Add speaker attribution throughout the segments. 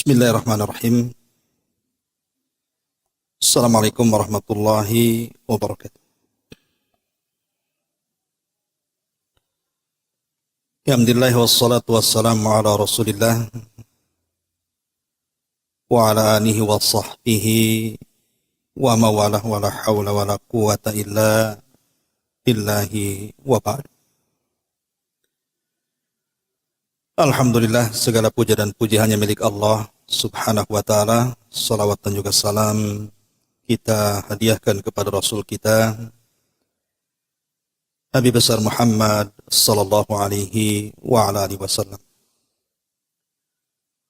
Speaker 1: Bismillahirrahmanirrahim. Assalamualaikum warahmatullahi wabarakatuh. Alhamdulillah wassalatu wassalamu ala Rasulillah wa ala alihi wa sahbihi wa mawalah wa la hawla wa la quwata illa billahi wa ba'd. Alhamdulillah, segala puja dan puji hanya milik Allah subhanahu wa ta'ala. Salawat dan juga salam kita hadiahkan kepada Rasul kita Nabi besar Muhammad sallallahu alaihi wa ala alihi wasallam.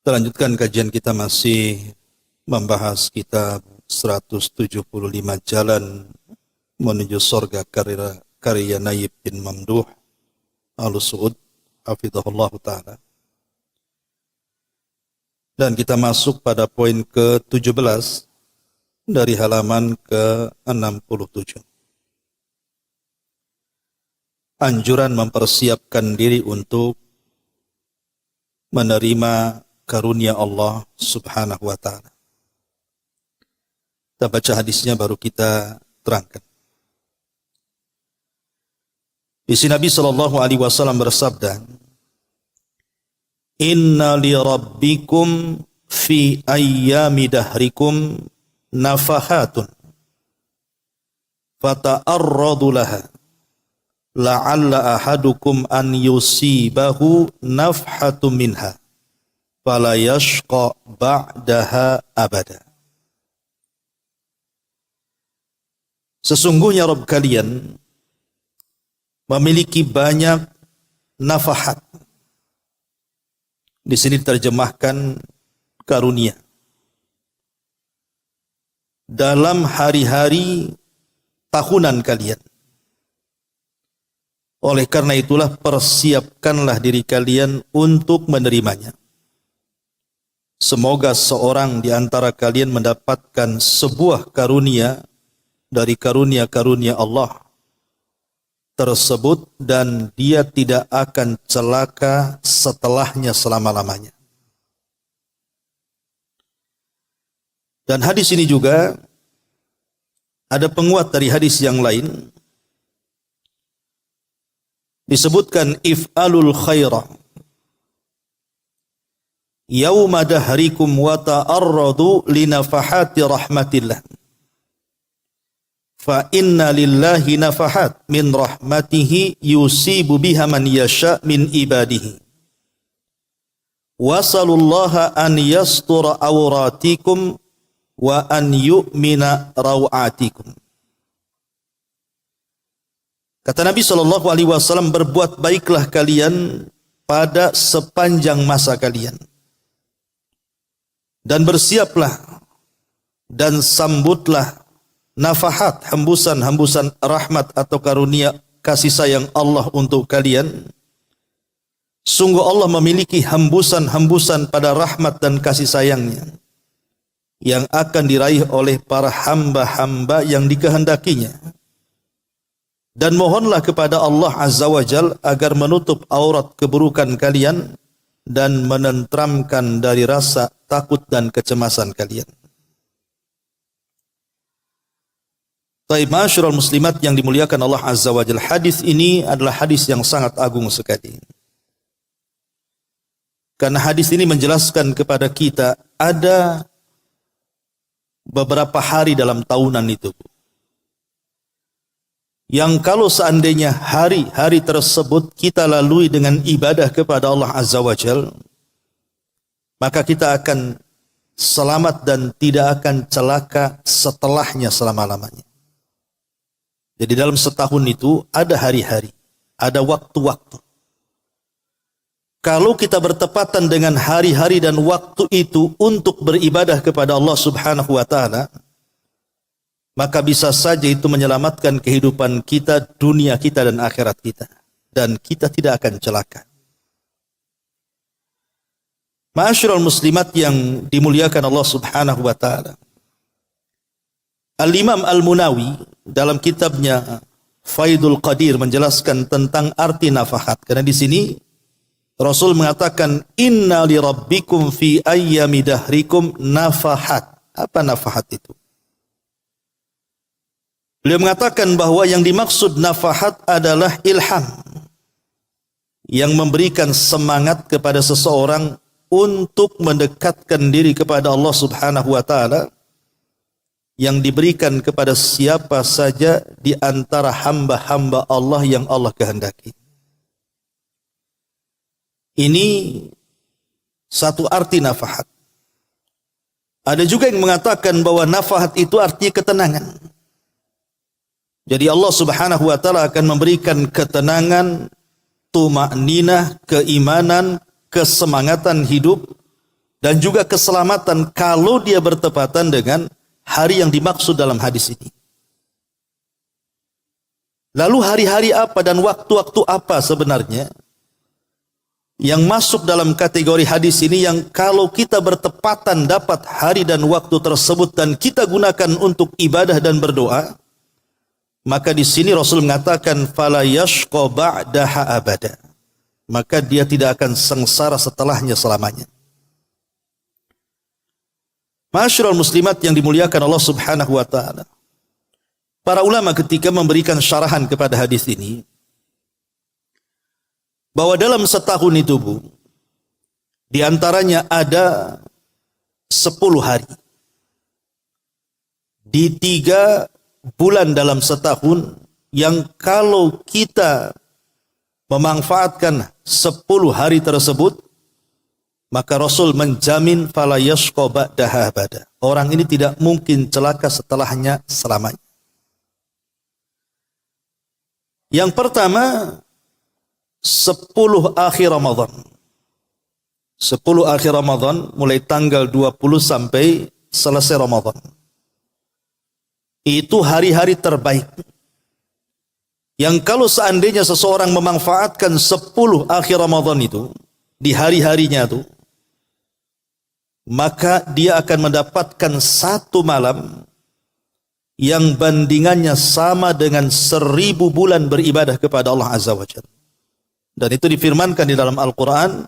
Speaker 1: Kita lanjutkan kajian kita, masih membahas kitab 175 Jalan Menuju Surga karya Naib bin Mamduh Al-Su'ud hafizahullah ta'ala. Dan kita masuk pada poin ke-17 dari halaman ke-67. Anjuran mempersiapkan diri untuk menerima karunia Allah subhanahu wa ta'ala. Kita baca hadisnya baru kita terangkan. Di sini Nabi SAW bersabda, Inna li rabbikum fi ayyami dahrikum nafahatun fata'arradu laha la'alla ahadukum an yusibahu nafhatu minha fala yashqa ba'daha abada. Sesungguhnya Rabb kalian memiliki banyak nafahat. Di sini diterjemahkan karunia. Dalam hari-hari tahunan kalian. Oleh karena itulah persiapkanlah diri kalian untuk menerimanya. Semoga seorang di antara kalian mendapatkan sebuah karunia dari karunia-karunia Allah tersebut dan dia tidak akan celaka setelahnya selama-lamanya. Dan hadis ini juga ada penguat dari hadis yang lain. Disebutkan if'alul khaira yauma dahrikum wa ta'arradu linafahati rahmatillah. Fa inna lillahi nafahat min rahmatihi yusibu biha man yasha min ibadihi. Wasalullaha an yastura awratikum wa an yu'mina rawatikum. Kata Nabi SAW, berbuat baiklah kalian pada sepanjang masa kalian. Dan bersiaplah dan sambutlah nafahat, hembusan-hembusan rahmat atau karunia kasih sayang Allah untuk kalian. Sungguh Allah memiliki hembusan-hembusan pada rahmat dan kasih sayangnya yang akan diraih oleh para hamba-hamba yang dikehendakinya. Dan mohonlah kepada Allah Azza wa Jal agar menutup aurat keburukan kalian dan menentramkan dari rasa takut dan kecemasan kalian. Taib ma'asyiral muslimat yang dimuliakan Allah Azza wa Jal, hadis ini adalah hadis yang sangat agung sekali. Karena hadis ini menjelaskan kepada kita ada beberapa hari dalam tahunan itu yang kalau seandainya hari-hari tersebut kita lalui dengan ibadah kepada Allah Azza wa Jal, maka kita akan selamat dan tidak akan celaka setelahnya selama-lamanya. Jadi dalam setahun itu ada hari-hari, ada waktu-waktu. Kalau kita bertepatan dengan hari-hari dan waktu itu untuk beribadah kepada Allah Subhanahu wa ta'ala, maka bisa saja itu menyelamatkan kehidupan kita, dunia kita dan akhirat kita. Dan kita tidak akan celaka. Ma'asyiral muslimat yang dimuliakan Allah Subhanahu wa ta'ala. Al-Imam Al-Munawi dalam kitabnya Faidul Qadir menjelaskan tentang arti nafahat. Karena di sini Rasul mengatakan, inna li rabbikum fi ayyami dahrikum nafahat. Apa nafahat itu? Beliau mengatakan bahwa yang dimaksud nafahat adalah ilham, yang memberikan semangat kepada seseorang untuk mendekatkan diri kepada Allah Subhanahu wa taala, yang diberikan kepada siapa saja di antara hamba-hamba Allah yang Allah kehendaki. Ini satu arti nafahat. Ada juga yang mengatakan bahwa nafahat itu artinya ketenangan. Jadi Allah Subhanahu wa taala akan memberikan ketenangan, tuma'ninah, keimanan, kesemangatan hidup, dan juga keselamatan kalau dia bertepatan dengan hari yang dimaksud dalam hadis ini. Lalu hari-hari apa dan waktu-waktu apa sebenarnya yang masuk dalam kategori hadis ini, yang kalau kita bertepatan dapat hari dan waktu tersebut dan kita gunakan untuk ibadah dan berdoa, maka di sini Rasul mengatakan fala yashqa ba'daha abada, maka dia tidak akan sengsara setelahnya selamanya. Ma'asyiral muslimat yang dimuliakan Allah Subhanahu wa taala, para ulama ketika memberikan syarahan kepada hadis ini, bahwa dalam setahun itu, Bu, di antaranya ada 10 hari. Di 3 bulan dalam setahun, yang kalau kita memanfaatkan 10 hari tersebut, maka Rasul menjamin fala yashqa ba'daha abada. Orang ini tidak mungkin celaka setelahnya selamanya. Yang pertama, 10 akhir Ramadan. 10 akhir Ramadan mulai tanggal 20 sampai selesai Ramadan. Itu hari-hari terbaik. Yang kalau seandainya seseorang memanfaatkan 10 akhir Ramadan itu, di hari-harinya itu, maka dia akan mendapatkan 1 malam yang bandingannya sama dengan 1000 bulan beribadah kepada Allah Azza wa Jalla. Dan itu difirmankan di dalam Al-Quran,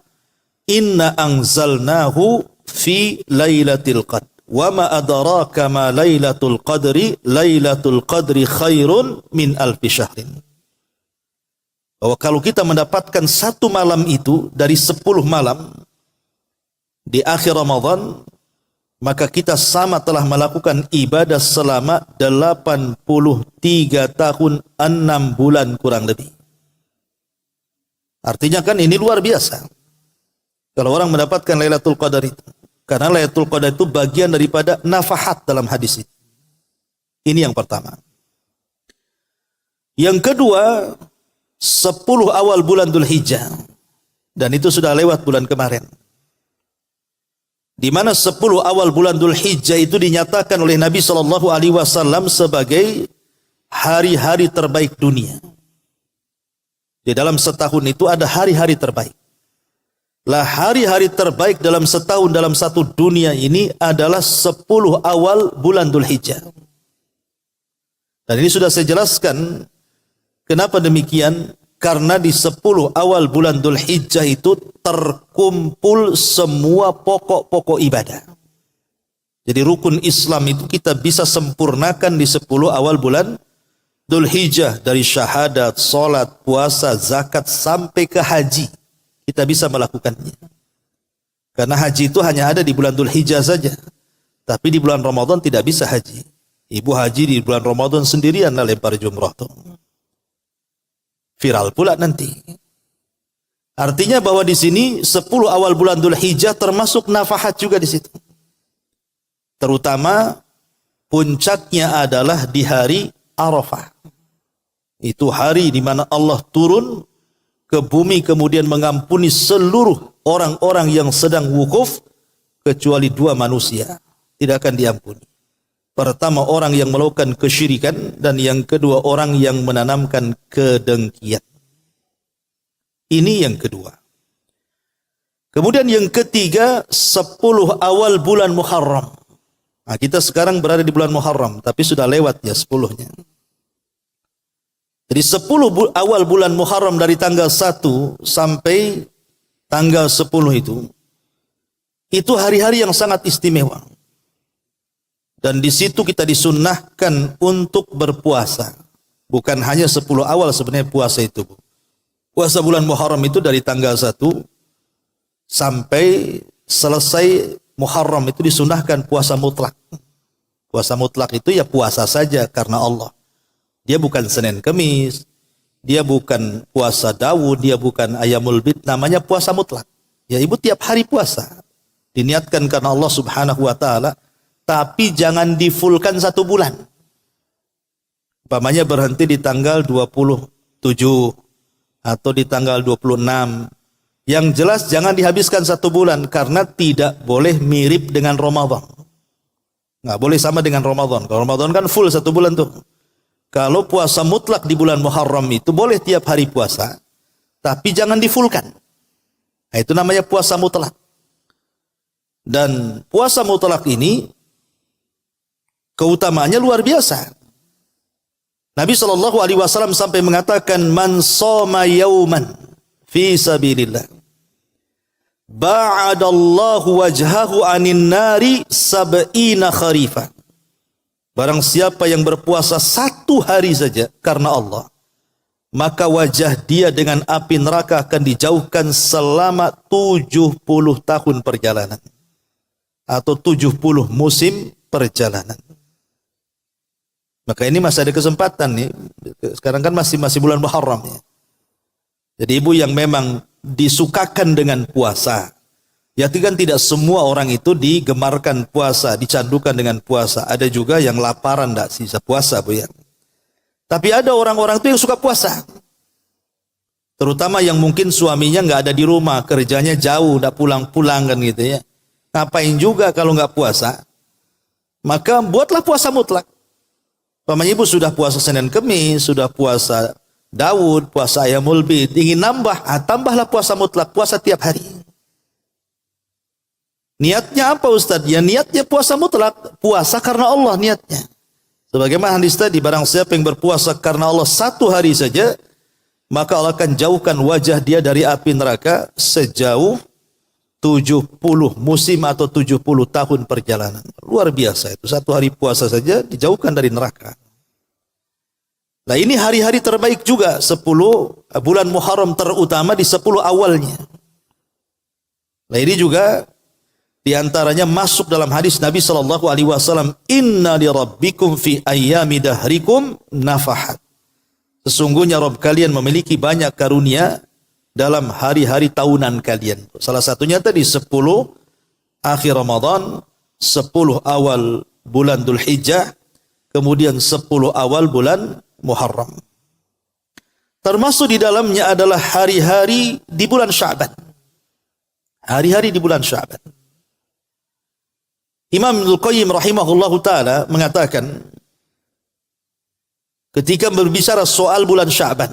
Speaker 1: inna anzalnahu fi lailatul qadr wa ma adraka ma lailatul qadri khairun min alfi syahrin. Bahwa kalau kita mendapatkan 1 malam itu dari 10 malam di akhir Ramadan, maka kita sama telah melakukan ibadah selama 83 tahun 6 bulan kurang lebih. Artinya kan ini luar biasa kalau orang mendapatkan Lailatul Qadar itu. Karena Lailatul Qadar itu bagian daripada nafahat dalam hadis ini. Ini yang pertama. Yang kedua, 10 awal bulan Dzulhijjah. Dan itu sudah lewat bulan kemarin. Di mana 10 awal bulan Dzulhijjah itu dinyatakan oleh Nabi SAW sebagai hari-hari terbaik dunia. Di dalam setahun itu ada hari-hari terbaik. Lah hari-hari terbaik dalam setahun dalam satu dunia ini adalah 10 awal bulan Dzulhijjah. Dan ini sudah saya jelaskan kenapa demikian, karena di 10 awal bulan Dzulhijjah itu terkumpul semua pokok-pokok ibadah. Jadi rukun Islam itu kita bisa sempurnakan di 10 awal bulan Dzulhijjah, dari syahadat, salat, puasa, zakat sampai ke haji. Kita bisa melakukannya. Karena haji itu hanya ada di bulan Dzulhijjah saja. Tapi di bulan Ramadan tidak bisa haji. Ibu haji di bulan Ramadan sendirian lempar jumrah tuh. Viral pula nanti. Artinya bahwa di sini 10 awal bulan Dzulhijjah termasuk nafahat juga di situ. Terutama puncaknya adalah di hari Arafah. Itu hari di mana Allah turun ke bumi kemudian mengampuni seluruh orang-orang yang sedang wukuf kecuali 2 manusia. Tidak akan diampuni. Pertama, orang yang melakukan kesyirikan, dan yang kedua, orang yang menanamkan kedengkian. Ini yang kedua. Kemudian yang ketiga, 10 awal bulan Muharram. Nah, kita sekarang berada di bulan Muharram, tapi sudah lewat ya 10-nya. Jadi 10 awal bulan Muharram dari tanggal 1 sampai tanggal 10 itu hari-hari yang sangat istimewa. Dan di situ kita disunnahkan untuk berpuasa. Bukan hanya 10 awal sebenarnya puasa itu. Puasa bulan Muharram itu dari tanggal 1 sampai selesai Muharram itu disunnahkan puasa mutlak. Puasa mutlak itu ya puasa saja karena Allah. Dia bukan Senin Kemis, dia bukan puasa Daud, dia bukan Ayyamul Bid, namanya puasa mutlak. Ya ibu tiap hari puasa. Diniatkan karena Allah Subhanahu wa taala, tapi jangan difulkan 1 bulan. Umpamanya berhenti di tanggal 27 atau di tanggal 26. Yang jelas jangan dihabiskan 1 bulan karena tidak boleh mirip dengan Ramadan. Nggak boleh sama dengan Ramadan. Kalau Ramadan kan full 1 bulan tuh. Kalau puasa mutlak di bulan Muharram itu boleh tiap hari puasa, tapi jangan difulkan. Nah, itu namanya puasa mutlak. Dan puasa mutlak ini keutamaannya luar biasa. Nabi SAW sampai mengatakan, man shoma yauman fi sabilillah ba'adallahu wajhahu anin nari sab'ina kharifan. Barang siapa yang berpuasa 1 hari saja karena Allah, maka wajah dia dengan api neraka akan dijauhkan selama 70 tahun perjalanan. Atau 70 musim perjalanan. Maka ini masih ada kesempatan nih. Sekarang kan masih bulan Muharram ya. Jadi ibu yang memang disukakan dengan puasa, ya kan tidak semua orang itu digemarkan puasa, dicandukan dengan puasa. Ada juga yang laparan tidak sisa puasa bu ya. Tapi ada orang-orang itu yang suka puasa. Terutama yang mungkin suaminya nggak ada di rumah, kerjanya jauh, tidak pulang-pulang kan gitu ya. Ngapain juga kalau nggak puasa? Maka buatlah puasa mutlak. Paman ibu sudah puasa Senin Kemis, sudah puasa Daud, puasa Ayyamul Bid, ingin nambah, tambahlah puasa mutlak, puasa tiap hari. Niatnya apa Ustaz? Ya niatnya puasa mutlak, puasa karena Allah niatnya. Sebagaimana hadis tadi, barang siapa yang berpuasa karena Allah 1 hari saja, maka Allah akan jauhkan wajah dia dari api neraka sejauh 70 musim atau 70 tahun perjalanan. Luar biasa itu. 1 hari puasa saja dijauhkan dari neraka. Nah ini hari-hari terbaik juga. 10 bulan Muharram terutama di 10 awalnya. Nah ini juga diantaranya masuk dalam hadis Nabi SAW. Inna li rabbikum fi ayyami dahrikum nafahat. Sesungguhnya Rabb kalian memiliki banyak karunia dalam hari-hari tahunan kalian. Salah satunya tadi 10 akhir Ramadan, 10 awal bulan Dzulhijjah, kemudian 10 awal bulan Muharram. Termasuk di dalamnya adalah hari-hari di bulan Sya'ban. Hari-hari di bulan Sya'ban. Imam Ibnu Qayyim rahimahullahu taala mengatakan ketika berbicara soal bulan Sya'ban.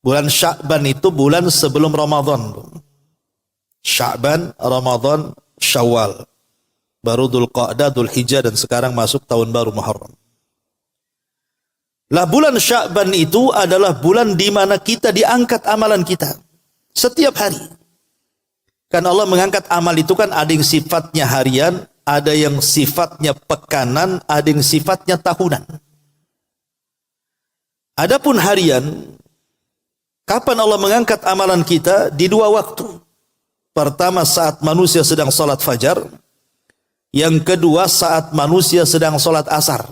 Speaker 1: Bulan Sya'ban itu bulan sebelum Ramadan. Sya'ban, Ramadan, Syawal. Baru Dzulqa'dah, Dzulhijjah dan sekarang masuk tahun baru Muharram. Lah bulan Sya'ban itu adalah bulan di mana kita diangkat amalan kita setiap hari. Karena Allah mengangkat amal itu kan ada yang sifatnya harian, ada yang sifatnya pekanan, ada yang sifatnya tahunan. Adapun harian, kapan Allah mengangkat amalan kita? Di 2 waktu. Pertama saat manusia sedang salat fajar, yang kedua saat manusia sedang salat asar.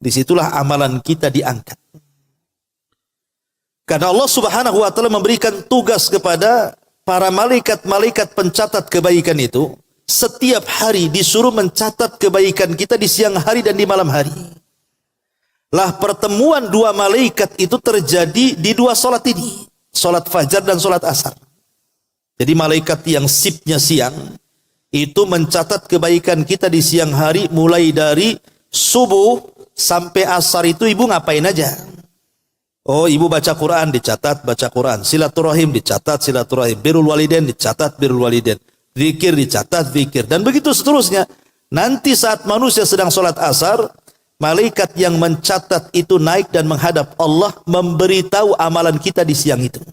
Speaker 1: Disitulah amalan kita diangkat. Karena Allah Subhanahu wa taala memberikan tugas kepada para malaikat-malaikat pencatat kebaikan itu, setiap hari disuruh mencatat kebaikan kita di siang hari dan di malam hari. Lah pertemuan 2 malaikat itu terjadi di 2 salat ini, salat fajar dan salat asar. Jadi malaikat yang shiftnya siang itu mencatat kebaikan kita di siang hari, mulai dari subuh sampai asar itu ibu ngapain aja? Oh, ibu baca Quran, dicatat baca Quran. Silaturahim dicatat silaturahim. Birrul walidain dicatat birrul walidain. Zikir dicatat zikir. Dan begitu seterusnya. Nanti saat manusia sedang sholat asar, malaikat yang mencatat itu naik dan menghadap Allah, memberitahu amalan kita di siang itu.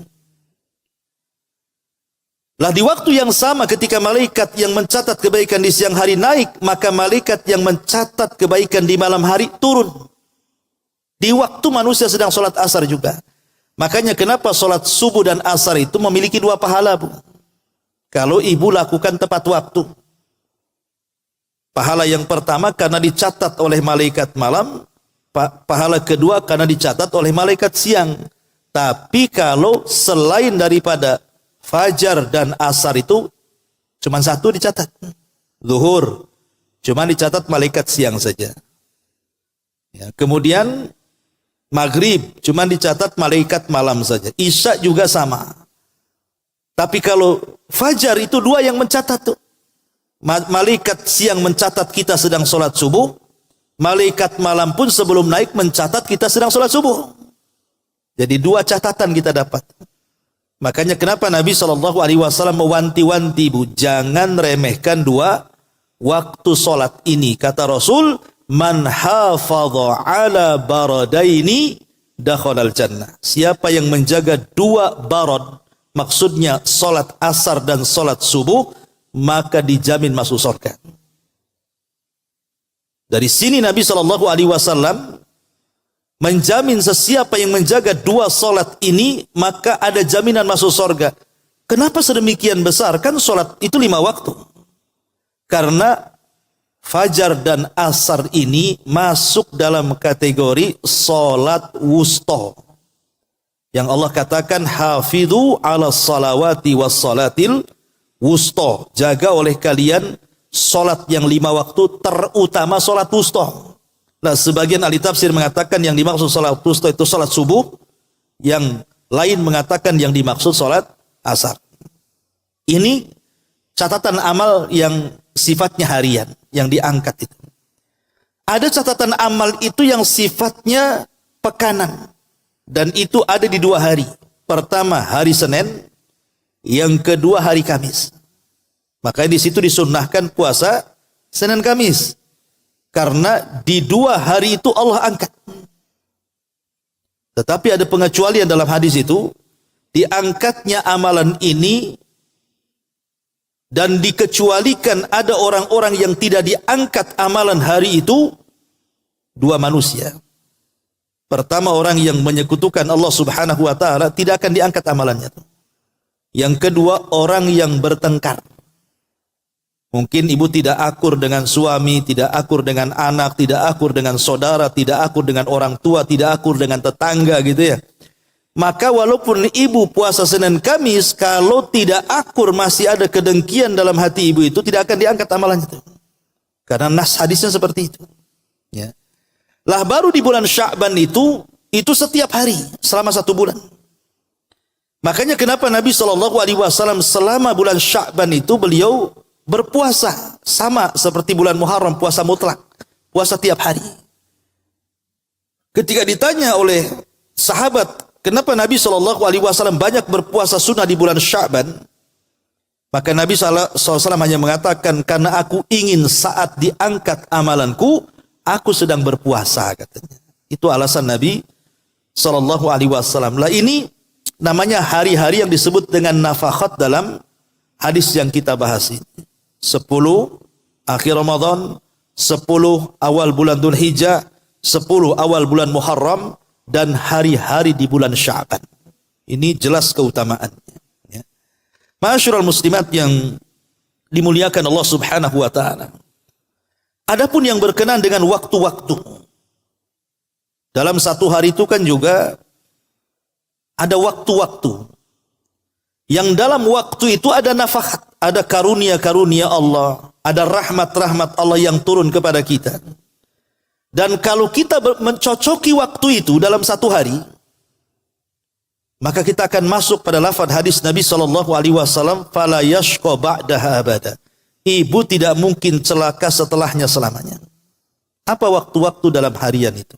Speaker 1: Lah di waktu yang sama ketika malaikat yang mencatat kebaikan di siang hari naik, maka malaikat yang mencatat kebaikan di malam hari turun. Di waktu manusia sedang sholat asar juga. Makanya kenapa sholat subuh dan asar itu memiliki dua pahala, Bu? Kalau ibu lakukan tepat waktu. Pahala yang pertama karena dicatat oleh malaikat malam, pahala kedua karena dicatat oleh malaikat siang. Tapi kalau selain daripada fajar dan asar itu cuma satu dicatat. Zuhur cuma dicatat malaikat siang saja. Ya, kemudian maghrib cuma dicatat malaikat malam saja. Isya juga sama. Tapi kalau fajar itu dua yang mencatat tuh. Malaikat siang mencatat kita sedang sholat subuh. Malaikat malam pun sebelum naik mencatat kita sedang sholat subuh. Jadi dua catatan kita dapat. Makanya kenapa Nabi SAW mewanti-wanti, Bu, jangan remehkan dua waktu sholat ini. Kata Rasul, man hafadha ala baradaini dakhalal jannah. Siapa yang menjaga dua barad, maksudnya sholat asar dan sholat subuh, maka dijamin masuk surga. Dari sini Nabi SAW menjamin sesiapa yang menjaga dua sholat ini, maka ada jaminan masuk surga. Kenapa sedemikian besar? Kan sholat itu 5 waktu. Karena fajar dan asar ini masuk dalam kategori sholat wusta. Yang Allah katakan, hafidhu ala salawati was salatil wusta. Jaga oleh kalian solat yang 5 waktu, terutama solat wusta. Nah, sebagian ahli tafsir mengatakan yang dimaksud solat wusta itu solat subuh, yang lain mengatakan yang dimaksud solat asar. Ini catatan amal yang sifatnya harian, yang diangkat itu. Ada catatan amal itu yang sifatnya pekanan, dan itu ada di 2 hari. Pertama hari Senin, yang kedua hari Kamis. Makanya di situ disunnahkan puasa Senin Kamis. Karena di 2 hari itu Allah angkat. Tetapi ada pengecualian dalam hadis itu. Diangkatnya amalan ini dan dikecualikan ada orang-orang yang tidak diangkat amalan hari itu 2 manusia. Pertama, orang yang menyekutukan Allah Subhanahu wa taala tidak akan diangkat amalannya. Yang kedua, orang yang bertengkar. Mungkin ibu tidak akur dengan suami, tidak akur dengan anak, tidak akur dengan saudara, tidak akur dengan orang tua, tidak akur dengan tetangga gitu ya. Maka walaupun ibu puasa Senin Kamis, kalau tidak akur masih ada kedengkian dalam hati ibu itu, tidak akan diangkat amalannya itu. Karena nas hadisnya seperti itu. Ya. Lah baru di bulan Sya'ban itu setiap hari selama 1 bulan. Makanya kenapa Nabi SAW selama bulan Sya'ban itu beliau berpuasa sama seperti bulan Muharram, puasa mutlak, puasa tiap hari. Ketika ditanya oleh sahabat, kenapa Nabi SAW banyak berpuasa sunnah di bulan Sya'ban, maka Nabi SAW hanya mengatakan, karena aku ingin saat diangkat amalanku, aku sedang berpuasa, katanya. Itu alasan Nabi SAW. Lah ini namanya hari-hari yang disebut dengan nafakhat dalam hadis yang kita bahas ini. 10 akhir Ramadan, 10 awal bulan Dzulhijjah, 10 awal bulan Muharram, dan hari-hari di bulan Sya'ban. Ini jelas keutamaannya. Ya. Ma'asyiral muslimat yang dimuliakan Allah Subhanahu wa taala. Adapun yang berkenaan dengan waktu-waktu. Dalam 1 hari itu kan juga ada waktu-waktu. Yang dalam waktu itu ada nafakhat, ada karunia-karunia Allah, ada rahmat-rahmat Allah yang turun kepada kita. Dan kalau kita mencocoki waktu itu dalam 1 hari, maka kita akan masuk pada lafaz hadis Nabi SAW, fala yashqa ba'daha abada. Ibu tidak mungkin celaka setelahnya selamanya. Apa waktu-waktu dalam harian itu?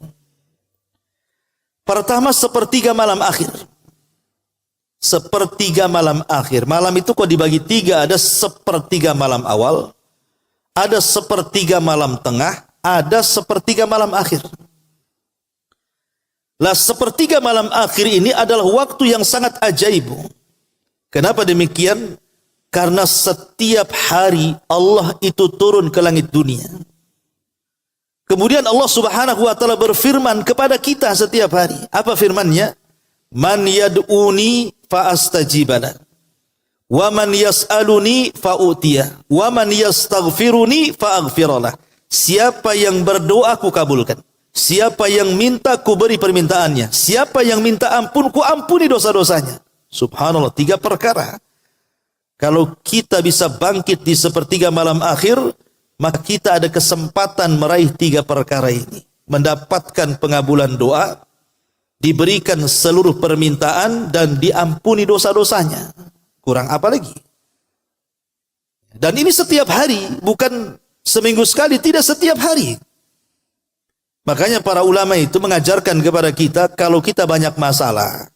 Speaker 1: Pertama, sepertiga malam akhir. Sepertiga malam akhir. Malam itu kok dibagi 3, ada sepertiga malam awal, ada sepertiga malam tengah, ada sepertiga malam akhir. Lah sepertiga malam akhir ini adalah waktu yang sangat ajaib. Kenapa demikian? Karena setiap hari Allah itu turun ke langit dunia. Kemudian Allah Subhanahu wa taala berfirman kepada kita setiap hari. Apa firman-Nya? Man yad'uni fa astajibana. Wa man yas'aluni fa utiya. Wa man yastaghfiruni fa aghfiralah. Siapa yang berdoa ku kabulkan. Siapa yang minta ku beri permintaannya. Siapa yang minta ampun ku ampuni dosa-dosanya. Subhanallah, 3 perkara. Kalau kita bisa bangkit di sepertiga malam akhir, maka kita ada kesempatan meraih 3 perkara ini. Mendapatkan pengabulan doa, diberikan seluruh permintaan, dan diampuni dosa-dosanya. Kurang apa lagi? Dan ini setiap hari, bukan seminggu sekali, tidak setiap hari. Makanya para ulama itu mengajarkan kepada kita, kalau kita banyak masalah,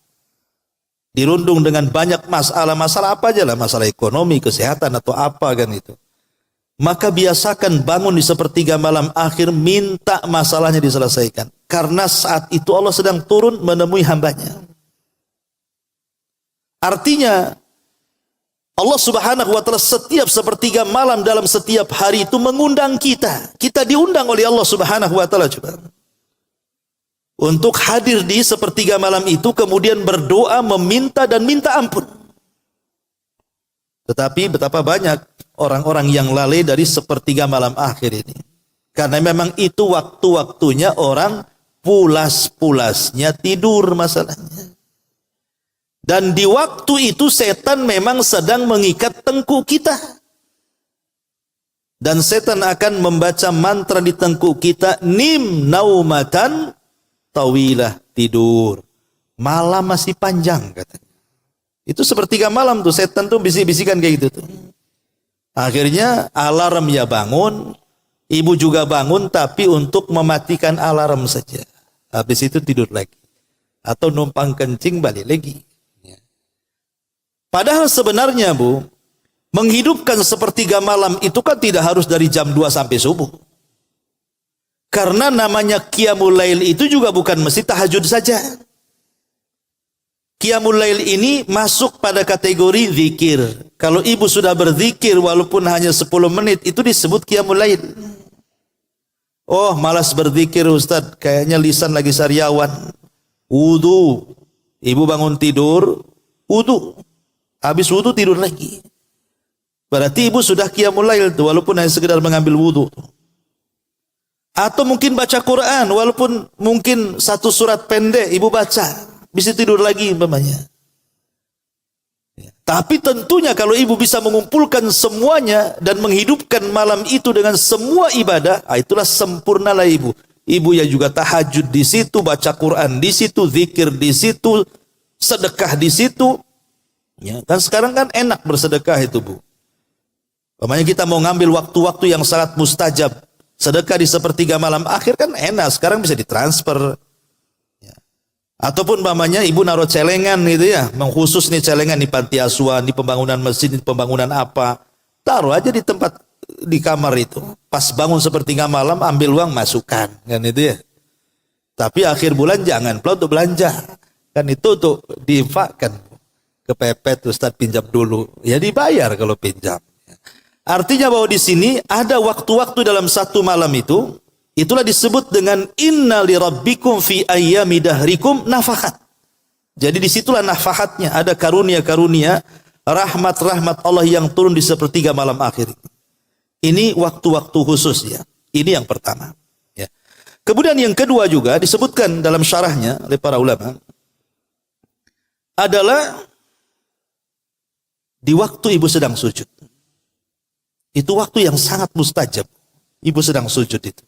Speaker 1: dirundung dengan banyak masalah apa aja lah, masalah ekonomi, kesehatan atau apa kan itu, maka biasakan bangun di sepertiga malam akhir, minta masalahnya diselesaikan. Karena saat itu Allah sedang turun menemui hambanya. Artinya Allah Subhanahu wa taala setiap sepertiga malam dalam setiap hari itu mengundang kita. Kita diundang oleh Allah Subhanahu wa taala juga untuk hadir di sepertiga malam itu, kemudian berdoa, meminta dan minta ampun. Tetapi betapa banyak orang-orang yang lalai dari sepertiga malam akhir ini. Karena memang itu waktu-waktunya orang pulas-pulasnya tidur masalahnya. Dan di waktu itu setan memang sedang mengikat tengkuk kita. Dan setan akan membaca mantra di tengkuk kita, nim naumatan tawilah, tidur. Malam masih panjang katanya. Itu sepertiga malam tuh setan tuh bisik-bisikan kayak gitu tuh. Akhirnya alarm ya bangun, ibu juga bangun tapi untuk mematikan alarm saja. Habis itu tidur lagi. Atau numpang kencing balik lagi. Padahal sebenarnya Bu, menghidupkan sepertiga malam itu kan tidak harus dari jam 2 sampai subuh. Karena namanya Qiyamul Lail itu juga bukan mesti tahajud saja. Qiyamul Lail ini masuk pada kategori zikir. Kalau ibu sudah berzikir walaupun hanya 10 menit, itu disebut Qiyamul Lail. Oh, malas berzikir Ustaz, kayaknya lisan lagi sariawan. Wudu. Ibu bangun tidur, wudu. Habis wudu tidur lagi. Berarti ibu sudah Qiyamul Lail tuh, walaupun hanya sekedar mengambil wudu. Atau mungkin baca Quran, walaupun mungkin 1 surat pendek ibu baca, bisa tidur lagi umpamanya. Tapi tentunya kalau ibu bisa mengumpulkan semuanya dan menghidupkan malam itu dengan semua ibadah, itulah sempurnalah ibu. Ibu yang juga tahajud di situ, baca Quran di situ, zikir di situ, sedekah di situ. Ya, kan sekarang kan enak bersedekah itu Bu. Makanya kita mau ngambil waktu-waktu yang sangat mustajab. Sedekah di sepertiga malam akhir kan enak. Sekarang bisa ditransfer. Ya. Ataupun mamanya ibu naruh celengan gitu ya. Mengkhusus nih celengan di panti asuhan, di pembangunan masjid, di pembangunan apa. Taruh aja di tempat, di kamar itu. Pas bangun sepertiga malam ambil uang masukkan. Kan itu ya. Tapi akhir bulan jangan pula untuk belanja. Kan itu untuk diinfakkan. Kepepet Ustaz pinjam dulu. Ya dibayar kalau pinjam. Artinya bahwa di sini ada waktu-waktu dalam satu malam itu, itulah disebut dengan inna li rabbikum fi ayyami dahrikum nafahat. Jadi disitulah nafahatnya, ada karunia-karunia, rahmat-rahmat Allah yang turun di sepertiga malam akhir. Ini waktu-waktu khusus ya. Ini yang pertama. Ya. Kemudian yang kedua juga disebutkan dalam syarahnya oleh para ulama adalah di waktu ibu sedang sujud. Itu waktu yang sangat mustajab. Ibu sedang sujud itu.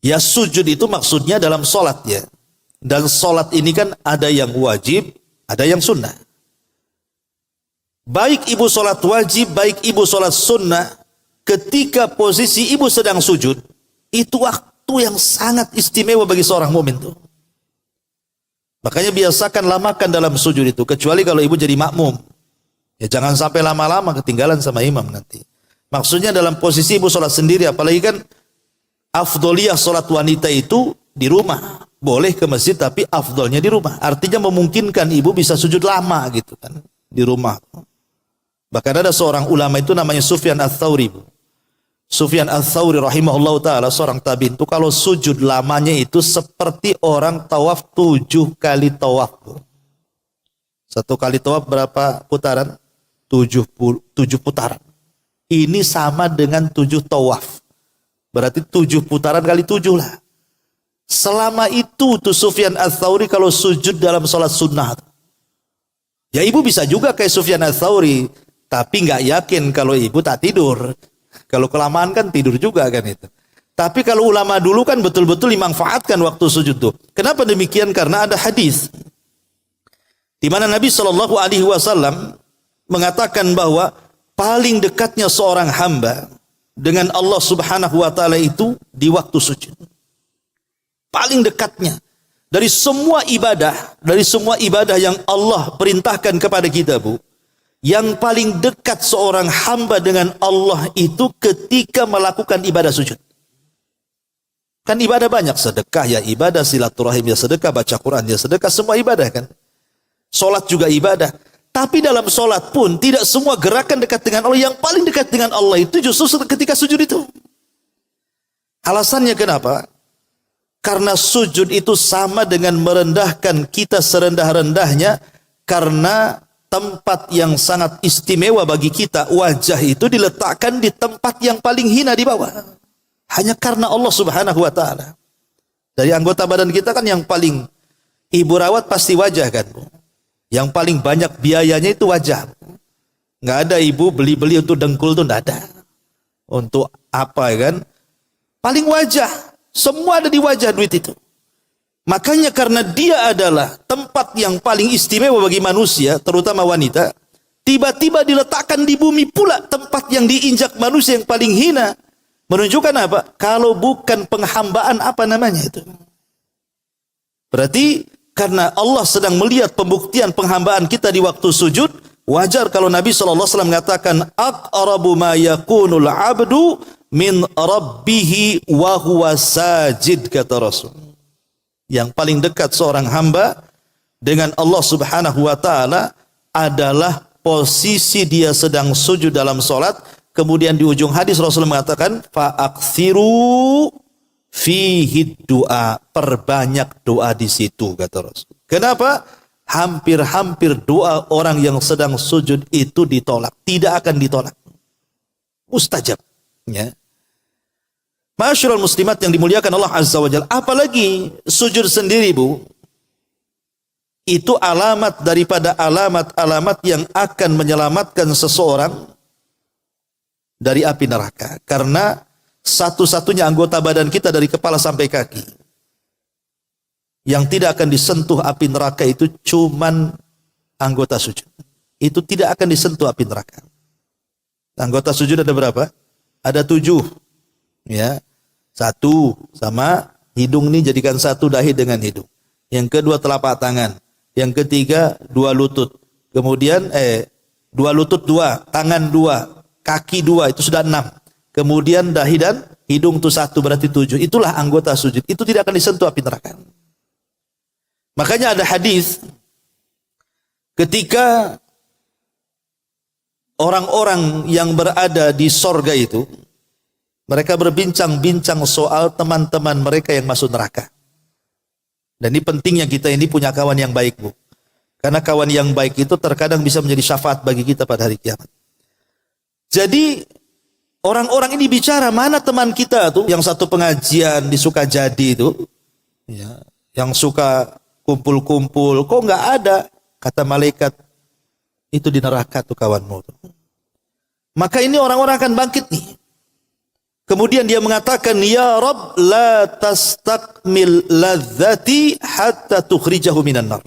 Speaker 1: Ya sujud itu maksudnya dalam sholat ya. Dan sholat ini kan ada yang wajib, ada yang sunnah. Baik ibu sholat wajib, baik ibu sholat sunnah, ketika posisi ibu sedang sujud, itu waktu yang sangat istimewa bagi seorang mukmin tuh. Makanya biasakan lamakan dalam sujud itu, kecuali kalau ibu jadi makmum. Ya jangan sampai lama-lama ketinggalan sama imam nanti. Maksudnya dalam posisi ibu sholat sendiri, apalagi kan afdoliyah sholat wanita itu di rumah. Boleh ke masjid tapi afdolnya di rumah. Artinya memungkinkan ibu bisa sujud lama gitu kan. di rumah. Bahkan ada seorang ulama itu namanya Sufyan Ats-Tsauri. Sufyan Ats-Tsauri rahimahullahu taala seorang tabi'in itu kalau sujud lamanya itu seperti orang tawaf 7 kali tawaf. Satu kali tawaf berapa putaran? 7 putaran. Ini sama dengan 7 tawaf. Berarti 7 putaran kali 7 lah. Selama itu tuh Sufyan Ats-Tsauri kalau sujud dalam sholat sunnah. Ya ibu bisa juga kayak Sufyan Ats-Tsauri, tapi nggak yakin kalau ibu tak tidur. Kalau kelamaan kan tidur juga kan itu. Tapi kalau ulama dulu kan betul-betul dimanfaatkan waktu sujud tuh. Kenapa demikian? Karena ada hadis di mana Nabi Shallallahu Alaihi Wasallam mengatakan bahwa paling dekatnya seorang hamba dengan Allah Subhanahu Wa Taala itu di waktu sujud. Paling dekatnya dari semua ibadah yang Allah perintahkan kepada kita, Bu. Yang paling dekat seorang hamba dengan Allah itu ketika melakukan ibadah sujud. Kan ibadah banyak, sedekah ya ibadah, silaturahim ya sedekah, baca Quran ya sedekah, semua ibadah kan. Salat juga ibadah. Tapi dalam salat pun tidak semua gerakan dekat dengan Allah. Yang paling dekat dengan Allah itu justru ketika sujud itu. Alasannya kenapa? Karena sujud itu sama dengan merendahkan kita serendah-rendahnya, karena tempat yang sangat istimewa bagi kita, wajah itu diletakkan di tempat yang paling hina di bawah. Hanya karena Allah Subhanahu Wa Taala. Dari anggota badan kita kan yang paling ibu rawat pasti wajah kan. Yang paling banyak biayanya itu wajah. Nggak ada ibu beli-beli untuk dengkul tuh nggak ada. Untuk apa kan? Paling wajah. Semua ada di wajah duit itu. Makanya karena dia adalah tempat yang paling istimewa bagi manusia, terutama wanita, tiba-tiba diletakkan di bumi pula tempat yang diinjak manusia yang paling hina. Menunjukkan apa? Kalau bukan penghambaan, apa namanya itu? Berarti karena Allah sedang melihat pembuktian penghambaan kita di waktu sujud, wajar kalau Nabi SAW mengatakan, aqrabu ma yakunul abdu min rabbihi wa huwa sajid, kata Rasul. Yang paling dekat seorang hamba dengan Allah Subhanahu Wa Taala adalah posisi dia sedang sujud dalam solat. Kemudian di ujung hadis Rasul mengatakan, fa'aksiru fihi doa, perbanyak doa di situ, kata Rasul. Kenapa? Hampir-hampir doa orang yang sedang sujud itu ditolak, tidak akan ditolak, mustajab. Ya. Ma'asyiral muslimat yang dimuliakan Allah Azza wa Jalla, apalagi sujud sendiri, Bu, itu alamat daripada alamat-alamat yang akan menyelamatkan seseorang dari api neraka. Karena satu-satunya anggota badan kita dari kepala sampai kaki yang tidak akan disentuh api neraka itu cuman anggota sujud. Itu tidak akan disentuh api neraka. Anggota sujud ada berapa? Ada 7. Ya. 1 sama hidung ini jadikan 1 dahi dengan hidung. Yang kedua telapak tangan. Yang ketiga 2 lutut. Kemudian 2 lutut 2, tangan 2, kaki 2, itu sudah 6. Kemudian dahi dan hidung itu 1, berarti 7. Itulah anggota sujud. Itu tidak akan disentuh api neraka. Makanya ada hadis ketika orang-orang yang berada di sorga itu, mereka berbincang-bincang soal teman-teman mereka yang masuk neraka. Dan ini pentingnya kita ini punya kawan yang baik, Bu. Karena kawan yang baik itu terkadang bisa menjadi syafaat bagi kita pada hari kiamat. Jadi orang-orang ini bicara, mana teman kita tuh yang satu pengajian di Sukajadi itu, ya, yang suka kumpul-kumpul, kok nggak ada? Kata malaikat, itu di neraka tuh kawanmu tuh. Maka ini orang-orang akan bangkit nih. Kemudian dia mengatakan, ya Rabb, la tastakmil ladzati hatta tukhrijahu minan nar.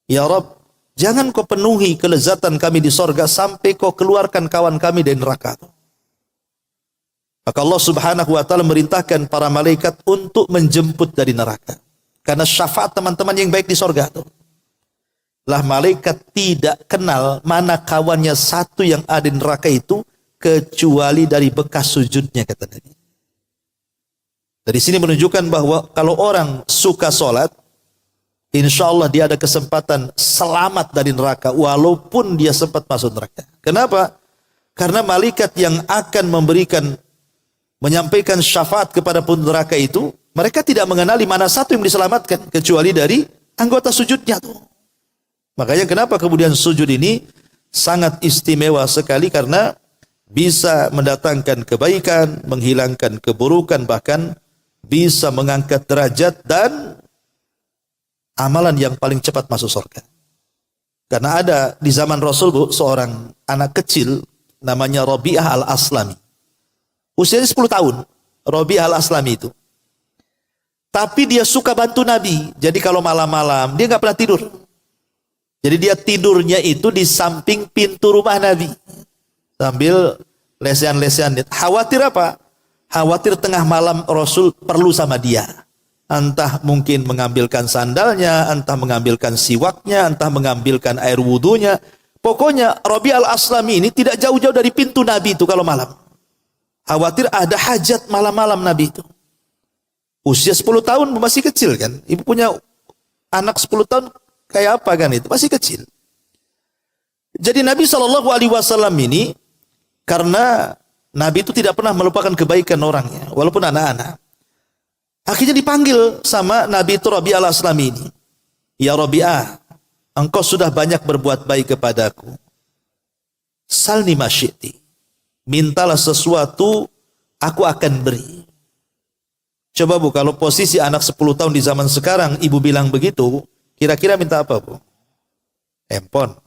Speaker 1: Ya Rabb, jangan kau penuhi kelezatan kami di sorga sampai kau keluarkan kawan kami dari neraka. Maka Allah Subhanahu wa Ta'ala merintahkan para malaikat untuk menjemput dari neraka. Karena syafaat teman-teman yang baik di sorga itu. Lah malaikat tidak kenal mana kawannya satu yang ada di neraka itu, kecuali dari bekas sujudnya, kata Nabi. Dari sini menunjukkan bahwa kalau orang suka sholat, insya Allah dia ada kesempatan selamat dari neraka walaupun dia sempat masuk neraka. Kenapa? Karena malaikat yang akan menyampaikan syafaat kepada penduduk neraka itu, mereka tidak mengenali mana satu yang diselamatkan kecuali dari anggota sujudnya tuh. Makanya kenapa kemudian sujud ini sangat istimewa sekali, karena bisa mendatangkan kebaikan, menghilangkan keburukan, bahkan bisa mengangkat derajat dan amalan yang paling cepat masuk surga. Karena ada di zaman Rasul, Bu, seorang anak kecil namanya Rabi'ah al-Aslami. Usianya 10 tahun, Rabi'ah al-Aslami itu. Tapi dia suka bantu Nabi. Jadi kalau malam-malam dia nggak pernah tidur. Jadi dia tidurnya itu di samping pintu rumah Nabi. Sambil lesehan-lesehan. Khawatir apa? Khawatir tengah malam Rasul perlu sama dia. Entah mungkin mengambilkan sandalnya, entah mengambilkan siwaknya, entah mengambilkan air wudunya. Pokoknya Rabi'ah al-Aslami ini tidak jauh-jauh dari pintu Nabi itu kalau malam. Khawatir ada hajat malam-malam Nabi itu. Usia 10 tahun masih kecil kan. Ibu punya anak 10 tahun kayak apa kan itu? Masih kecil. Jadi Nabi SAW ini, karena Nabi itu tidak pernah melupakan kebaikan orangnya, walaupun anak-anak. Akhirnya dipanggil sama Nabi itu Rabi'ah al-Aslami ini. Ya Rabi'ah, engkau sudah banyak berbuat baik kepadaku. Salni masyiti. Mintalah sesuatu, aku akan beri. Coba Bu, kalau posisi anak 10 tahun di zaman sekarang, ibu bilang begitu, kira-kira minta apa Bu? Handphone,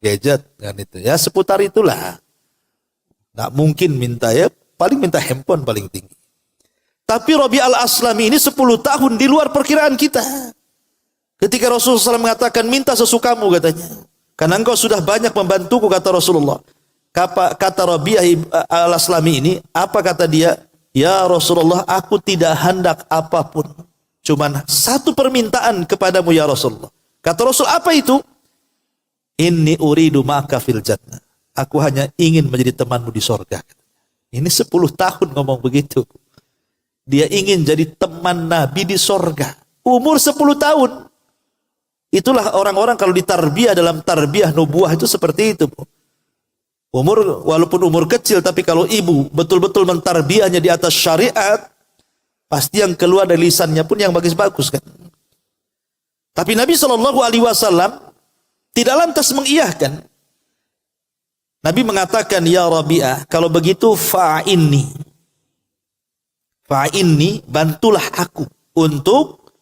Speaker 1: gadget, kan itu. Ya seputar itulah. Nggak mungkin minta, ya paling minta handphone paling tinggi. Tapi Rabi'ah al-Aslami ini 10 tahun di luar perkiraan kita. Ketika Rasulullah SAW mengatakan, minta sesukamu katanya. Karena engkau sudah banyak membantuku, kata Rasulullah. Kata Rabi'ah al-Aslami ini, apa kata dia? Ya Rasulullah, aku tidak hendak apapun. Cuman satu permintaan kepadamu ya Rasulullah. Kata Rasul, apa itu? Inni uridu ma'aka fil jannah. Aku hanya ingin menjadi temanmu di sorga. Ini 10 tahun ngomong begitu. Dia ingin jadi teman Nabi di sorga. Umur 10 tahun. Itulah orang-orang kalau ditarbiyah dalam tarbiyah nubuah itu seperti itu. Umur, walaupun umur kecil, tapi kalau ibu betul-betul mentarbiyahnya di atas syariat, pasti yang keluar dari lisannya pun yang bagus-bagus kan. Tapi Nabi SAW tidak lantas mengiyahkan. Nabi mengatakan, ya Rabi'ah, kalau begitu fa'inni, bantulah aku untuk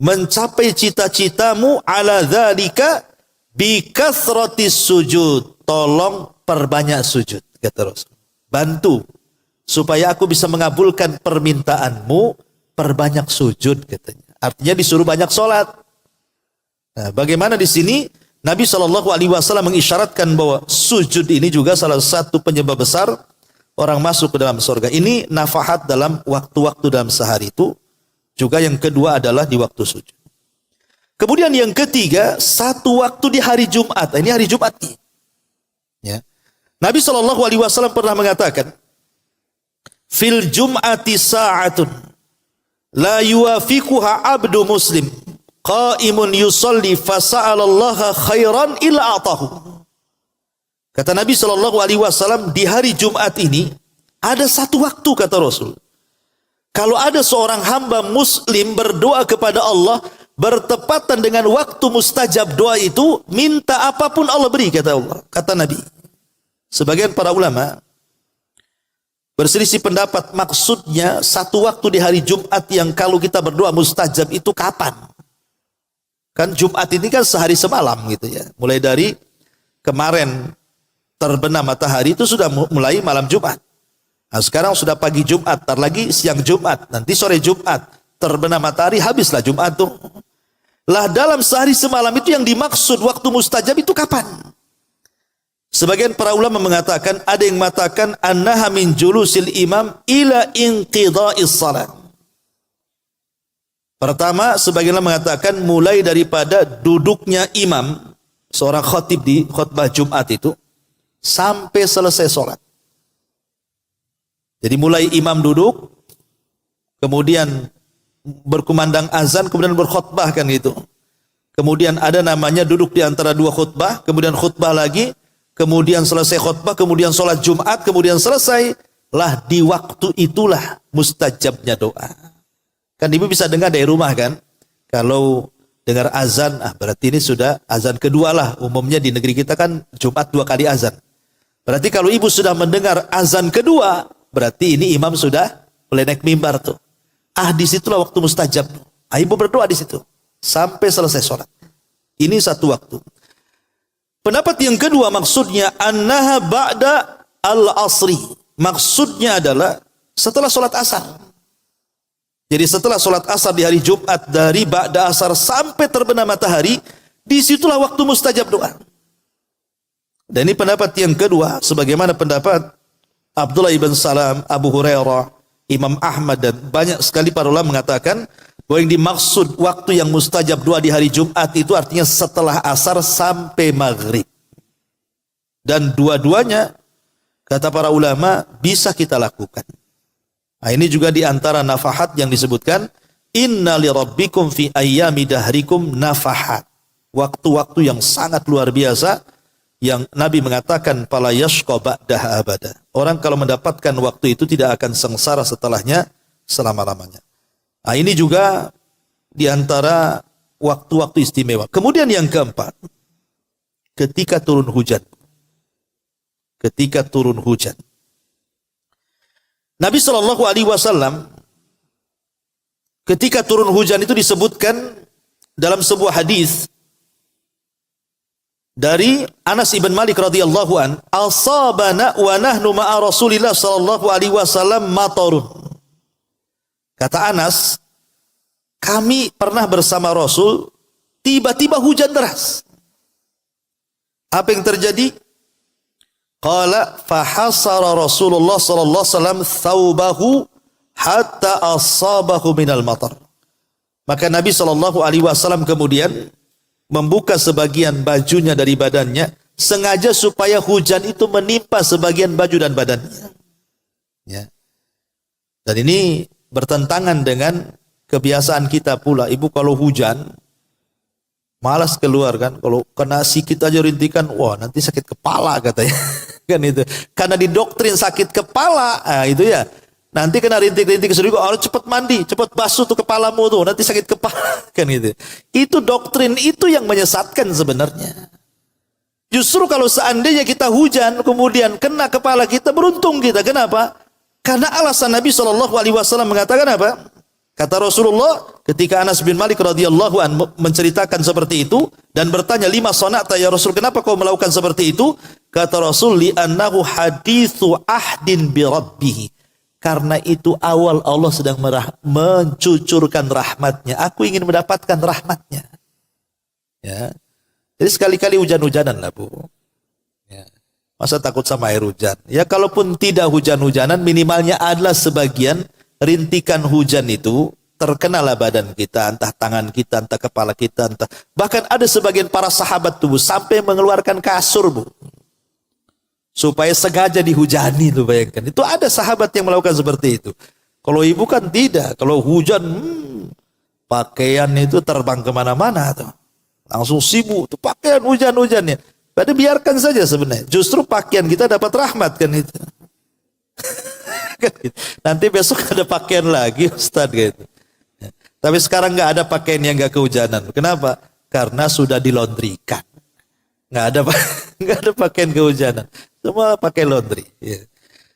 Speaker 1: mencapai cita-citamu ala dzalika bi kathratis sujud. Tolong perbanyak sujud, kata Rasul. Bantu supaya aku bisa mengabulkan permintaanmu, perbanyak sujud katanya. Artinya disuruh banyak sholat. Nah, bagaimana di sini Nabi SAW mengisyaratkan bahwa sujud ini juga salah satu penyebab besar orang masuk ke dalam surga. Ini nafahat dalam waktu-waktu dalam sehari itu. Juga yang kedua adalah di waktu sujud. Kemudian yang ketiga, satu waktu di hari Jumat. Ini hari Jumat nih. Ya. Nabi SAW pernah mengatakan, fil jum'ati sa'atun la yuwafiquha abdu muslim qaimun yusalli fasa'alallaha khairan illa atahu. Kata Nabi SAW, di hari Jumat ini ada satu waktu, kata Rasul. Kalau ada seorang hamba muslim berdoa kepada Allah bertepatan dengan waktu mustajab doa itu, minta apapun Allah beri, kata Allah, kata Nabi. Sebagian para ulama berselisih pendapat maksudnya satu waktu di hari Jumat yang kalau kita berdoa mustajab itu kapan? Kan Jumat ini kan sehari semalam gitu ya. Mulai dari kemarin terbenam matahari itu sudah mulai malam Jumat. Nah, sekarang sudah pagi Jumat, tar lagi siang Jumat, nanti sore Jumat, terbenam matahari, habislah Jumat tuh. Lah dalam sehari semalam itu yang dimaksud waktu mustajab itu kapan? Sebagian para ulama mengatakan, ada yang mengatakan annaha min julusil imam ila inqidha'is salat. Pertama, sebagian mengatakan mulai daripada duduknya imam, seorang khatib di khutbah Jumat itu, sampai selesai sholat. Jadi mulai imam duduk, kemudian berkumandang azan, kemudian berkhutbah kan gitu. kemudian ada namanya duduk di antara dua khutbah, kemudian khutbah lagi, kemudian selesai khutbah, kemudian sholat Jumat, kemudian selesai, lah di waktu itulah mustajabnya doa. Kan ibu bisa dengar dari rumah kan, kalau dengar azan, berarti ini sudah azan kedua lah. Umumnya di negeri kita kan Jumat 2 kali azan. Berarti kalau ibu sudah mendengar azan kedua, berarti ini imam sudah mulai naik mimbar tuh. Disitulah waktu mustajab. Ibu berdoa di situ sampai selesai sholat. Ini satu waktu. Pendapat yang kedua maksudnya annaha ba'da al-asri. Maksudnya adalah setelah sholat asar. Jadi setelah sholat asar di hari Jumat dari ba'da asar sampai terbenam matahari, disitulah waktu mustajab doa. Dan ini pendapat yang kedua, sebagaimana pendapat Abdullah ibn Salam, Abu Hurairah, Imam Ahmad dan banyak sekali para ulama mengatakan bahwa yang dimaksud waktu yang mustajab doa di hari Jumat itu artinya setelah asar sampai maghrib. Dan dua-duanya kata para ulama bisa kita lakukan. Nah, ini juga di antara nafahat yang disebutkan inna li rabbikum fi ayyami dahrikum nafahat. Waktu-waktu yang sangat luar biasa yang Nabi mengatakan fala yashqa ba'daha abada. Orang kalau mendapatkan waktu itu tidak akan sengsara setelahnya selama-lamanya. Nah, ini juga di antara waktu-waktu istimewa. Kemudian yang keempat, ketika turun hujan. Ketika turun hujan. Nabi SAW ketika turun hujan itu disebutkan dalam sebuah hadis dari Anas ibn Malik radhiyallahu an, asabana wa nahnu ma'a Rasulillah sallallahu alaihi wasallam matarun. Kata Anas, kami pernah bersama Rasul, tiba-tiba hujan deras. Apa yang terjadi? Qala fahasara Rasulullah sallallahu alaihi wasallam thawbahu hatta asabahu minal matar. Maka Nabi sallallahu alaihi wasallam kemudian membuka sebagian bajunya dari badannya sengaja supaya hujan itu menimpa sebagian baju dan badannya. Ya. Dan ini bertentangan dengan kebiasaan kita pula. Ibu kalau hujan malas keluar kan, kalau kena sikit aja rintikan, wah nanti sakit kepala katanya. Kan itu. Karena didoktrin sakit kepala, itu ya. Nanti kena rintik-rintik kesedihan, harus cepat mandi, cepat basuh tuh kepalamu tuh, nanti sakit kepala, kan gitu. Itu doktrin itu yang menyesatkan sebenarnya. Justru kalau seandainya kita hujan, kemudian kena kepala kita, beruntung kita. Kenapa? Karena alasan Nabi SAW mengatakan apa? Kata Rasulullah, ketika Anas bin Malik radhiyallahu an menceritakan seperti itu dan bertanya, lima sonata ya Rasul, kenapa kau melakukan seperti itu? Kata Rasul, li'annahu hadithu ahdin bi rabbih. Karena itu awal Allah sedang mencucurkan rahmatnya. Aku ingin mendapatkan rahmatnya. Ya. Jadi sekali-kali hujan-hujanan lah Bu. Ya. Masa takut sama air hujan? Ya kalaupun tidak hujan-hujanan, minimalnya adalah sebagian rintikan hujan itu terkenalah badan kita, entah tangan kita, entah kepala kita, entah. Bahkan ada sebagian para sahabat tuh sampai mengeluarkan kasur Bu. Supaya sengaja dihujani tuh, bayangkan. Itu ada sahabat yang melakukan seperti itu. Kalau ibu kan tidak. Kalau hujan, pakaian itu terbang kemana-mana tuh. Langsung sibuk tuh pakaian hujan-hujannya. Padahal biarkan saja sebenarnya. Justru pakaian kita dapat rahmat kan itu. Nanti besok ada pakaian lagi Ustaz gitu. Tapi sekarang nggak ada pakaian yang nggak kehujanan. Kenapa? Karena sudah dilondrikan. Nggak ada pakaian kehujanan. Semua pakai laundry. Ya.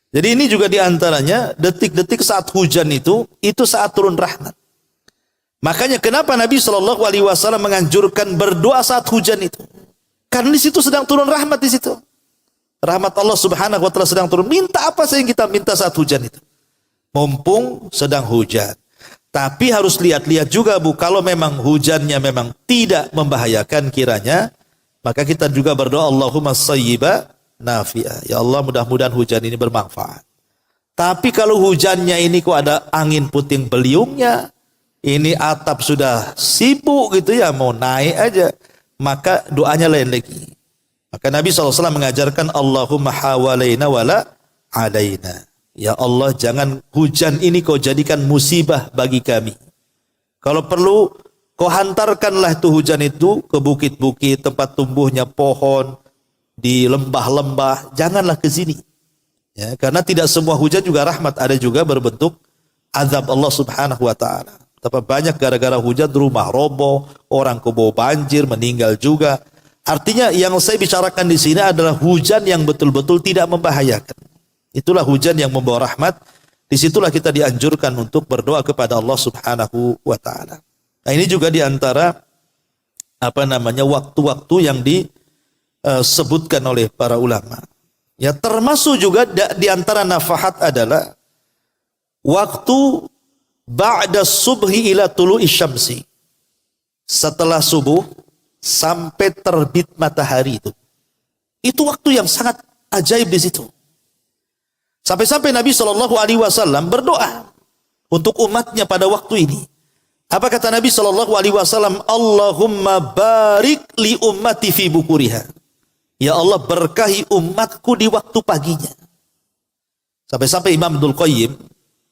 Speaker 1: Jadi ini juga diantaranya detik-detik saat hujan itu saat turun rahmat. Makanya kenapa Nabi SAW menganjurkan berdoa saat hujan itu? Karena di situ sedang turun rahmat di situ. Rahmat Allah Subhanahu Wa Taala sedang turun. Minta apa saja yang kita minta saat hujan itu? Mumpung sedang hujan. Tapi harus lihat-lihat juga Bu, kalau memang hujannya memang tidak membahayakan kiranya, maka kita juga berdoa Allahumma sayyiba nafi'ah. Ya Allah, mudah-mudahan hujan ini bermanfaat. Tapi kalau hujannya ini kok ada angin puting beliungnya, ini atap sudah sibuk gitu ya, mau naik aja, maka doanya lain lagi. Maka Nabi SAW mengajarkan Allahumma hawalaina wala alaina. Ya Allah, jangan hujan ini kau jadikan musibah bagi kami. Kalau perlu Kau hantarkanlah tuh hujan itu ke bukit-bukit, tempat tumbuhnya pohon, di lembah-lembah, janganlah ke sini. Ya, karena tidak semua hujan juga rahmat, ada juga berbentuk azab Allah Subhanahu wa taala. Tapi banyak gara-gara hujan rumah roboh, orang kebawa banjir, meninggal juga. Artinya yang saya bicarakan di sini adalah hujan yang betul-betul tidak membahayakan. Itulah hujan yang membawa rahmat. Disitulah kita dianjurkan untuk berdoa kepada Allah Subhanahu wa taala. Nah, ini juga di antara waktu-waktu yang disebutkan oleh para ulama. Ya, termasuk juga di antara nafahat adalah waktu ba'da subhi ila tulu'i syamsi. Setelah subuh sampai terbit matahari itu. Itu waktu yang sangat ajaib di situ. Sampai-sampai Nabi SAW berdoa untuk umatnya pada waktu ini. Apa kata Nabi SAW? Allahumma barik li ummati fi bukuriha. Ya Allah, berkahi umatku di waktu paginya. Sampai-sampai Imam Ibnul Qayyim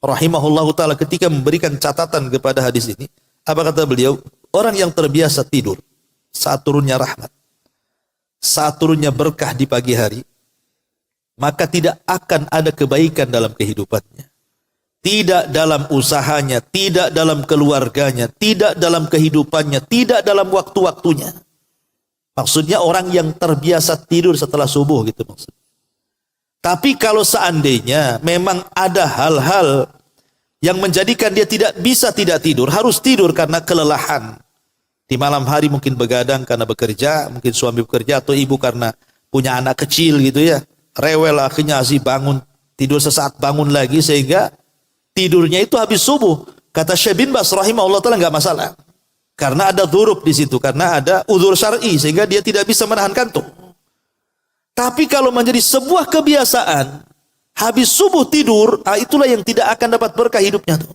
Speaker 1: rahimahullahu ta'ala ketika memberikan catatan kepada hadis ini, apa kata beliau? Orang yang terbiasa tidur saat turunnya rahmat, saat turunnya berkah di pagi hari, maka tidak akan ada kebaikan dalam kehidupannya. Tidak dalam usahanya, tidak dalam keluarganya, tidak dalam kehidupannya, tidak dalam waktu-waktunya. Maksudnya orang yang terbiasa tidur setelah subuh gitu maksudnya. Tapi kalau seandainya memang ada hal-hal yang menjadikan dia tidak bisa tidak tidur, harus tidur karena kelelahan. Di malam hari mungkin begadang karena bekerja, mungkin suami bekerja atau ibu karena punya anak kecil gitu ya. Rewel akhirnya bangun, tidur sesaat bangun lagi sehingga tidurnya itu habis subuh. Kata Syekh bin Baz rahimahullah ta'ala enggak masalah. Karena ada dzurub di situ, karena ada udzur syar'i sehingga dia tidak bisa menahan kantuk. Tapi kalau menjadi sebuah kebiasaan, habis subuh tidur, itulah yang tidak akan dapat berkah hidupnya tuh.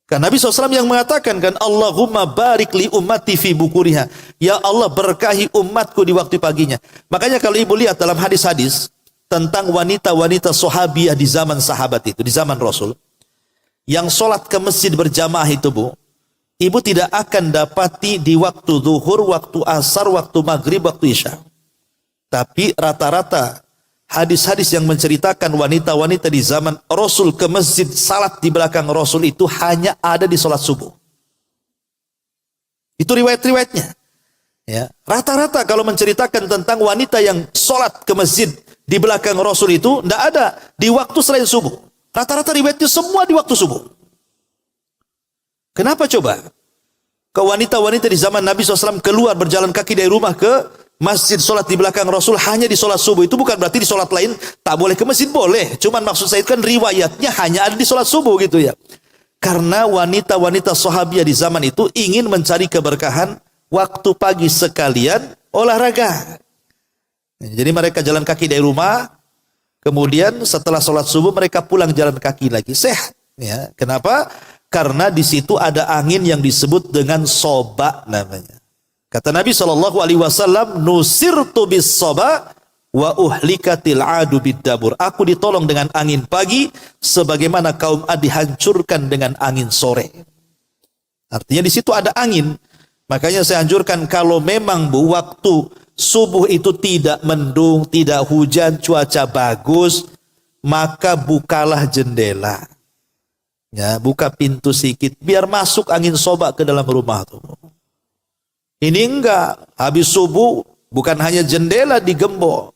Speaker 1: Karena Nabi SAW yang mengatakan kan, Allahumma barik li ummati fi bukuriha. Ya Allah, berkahi umatku di waktu paginya. Makanya kalau ibu lihat dalam hadis-hadis tentang wanita-wanita sahabiah di zaman sahabat itu, di zaman Rasul, yang sholat ke masjid berjamaah itu bu, ibu tidak akan dapati di waktu zuhur, waktu asar, waktu maghrib, waktu isya. Tapi rata-rata hadis-hadis yang menceritakan wanita-wanita di zaman Rasul ke masjid salat di belakang Rasul itu hanya ada di sholat subuh. Itu riwayat-riwayatnya. Ya, rata-rata kalau menceritakan tentang wanita yang sholat ke masjid di belakang Rasul itu tidak ada di waktu selain subuh. Rata-rata riwayatnya semua di waktu subuh. Kenapa coba? Ke wanita-wanita di zaman Nabi SAW keluar berjalan kaki dari rumah ke masjid sholat di belakang Rasul hanya di sholat subuh. Itu bukan berarti di sholat lain tak boleh ke masjid, boleh. Cuman maksud saya kan riwayatnya hanya ada di sholat subuh gitu ya. Karena wanita-wanita sahabiah di zaman itu ingin mencari keberkahan waktu pagi sekalian olahraga. Jadi mereka jalan kaki dari rumah, kemudian setelah sholat subuh mereka pulang jalan kaki lagi. Sehat. Ya. Kenapa? Karena di situ ada angin yang disebut dengan soba namanya. Kata Nabi SAW, nusirtu bis soba wa uhlikatil adu biddabur. Aku ditolong dengan angin pagi, sebagaimana kaum Ad dihancurkan dengan angin sore. Artinya di situ ada angin. Makanya saya anjurkan kalau memang bu, waktu subuh itu tidak mendung, tidak hujan, cuaca bagus, maka bukalah jendela. Ya, buka pintu sedikit biar masuk angin soba ke dalam rumah tuh. Ini enggak, habis subuh bukan hanya jendela digembok,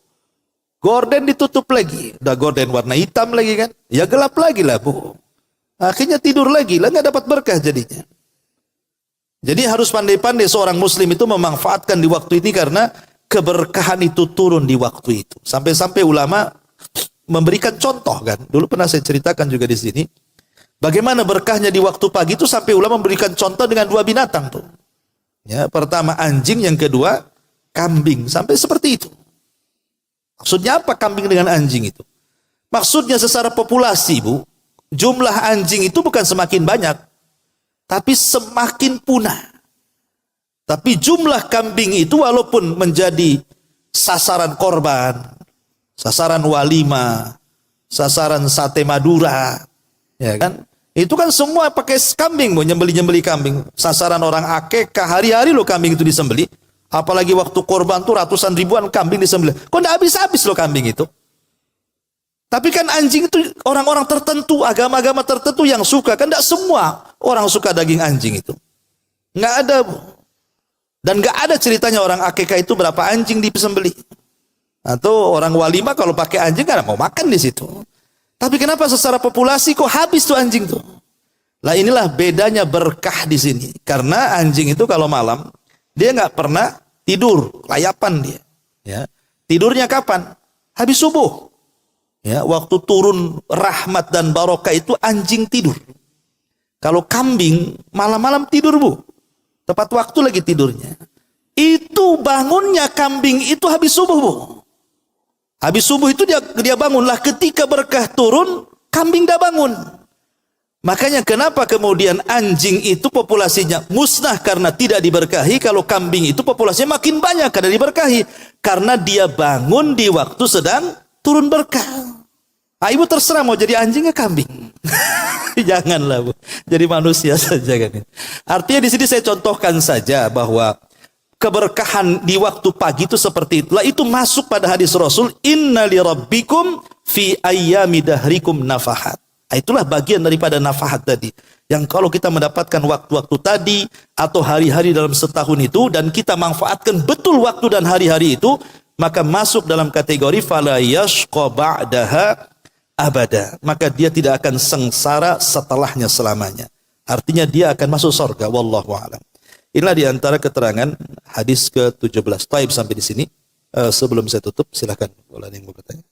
Speaker 1: gorden ditutup lagi, udah gorden warna hitam lagi kan, ya gelap lagi lah bu. Akhirnya tidur lagi lah, nggak dapat berkah jadinya. Jadi harus pandai-pandai seorang muslim itu memanfaatkan di waktu ini karena keberkahan itu turun di waktu itu. Sampai-sampai ulama memberikan contoh kan. Dulu pernah saya ceritakan juga di sini. Bagaimana berkahnya di waktu pagi itu sampai ulama memberikan contoh dengan dua binatang tuh. Ya, pertama anjing, yang kedua kambing. Sampai seperti itu. Maksudnya apa kambing dengan anjing itu? Maksudnya secara populasi bu, jumlah anjing itu bukan semakin banyak, tapi semakin punah. Tapi jumlah kambing itu walaupun menjadi sasaran korban, sasaran walimah, sasaran sate Madura, ya kan? Itu kan semua pakai kambing, mau nyembeli kambing. Sasaran orang akekah hari-hari lo kambing itu disembeli. Apalagi waktu korban tuh ratusan ribuan kambing disembeli. Kok enggak habis-habis lo kambing itu? Tapi kan anjing itu orang-orang tertentu, agama-agama tertentu yang suka. Kan enggak semua orang suka daging anjing itu. Enggak ada. Dan enggak ada ceritanya orang akekah itu berapa anjing disembeli. Atau orang walimah kalau pakai anjing kan mau makan di situ. Tapi kenapa secara populasi kok habis tuh anjing tuh? Lah inilah bedanya berkah di sini. Karena anjing itu kalau malam dia nggak pernah tidur, layapan dia. Ya. Tidurnya kapan? Habis subuh. Ya, waktu turun rahmat dan barokah itu anjing tidur. Kalau kambing malam-malam tidur, Bu. Tepat waktu lagi tidurnya. Itu bangunnya kambing itu habis subuh, Bu. Habis subuh itu dia bangunlah, ketika berkah turun, kambing dah bangun. Makanya kenapa kemudian anjing itu populasinya musnah karena tidak diberkahi, kalau kambing itu populasinya makin banyak karena diberkahi. Karena dia bangun di waktu sedang turun berkah. Ibu terserah mau jadi anjingnya kambing. Janganlah, Bu. Jadi manusia saja kan. Artinya di sini saya contohkan saja bahwa keberkahan di waktu pagi itu seperti itulah, itu masuk pada hadis Rasul, inna li rabbikum fi ayyami dahrikum nafahat. Itulah bagian daripada nafahat tadi, yang kalau kita mendapatkan waktu-waktu tadi atau hari-hari dalam setahun itu dan kita manfaatkan betul waktu dan hari-hari itu, maka masuk dalam kategori fala yashqa ba'daha abada, maka dia tidak akan sengsara setelahnya selamanya. Artinya dia akan masuk surga. Wallahu a'lam. Inilah di antara keterangan hadis ke-17. Taib sampai di sini. Sebelum saya tutup, silakan kalau ada yang mau bertanya.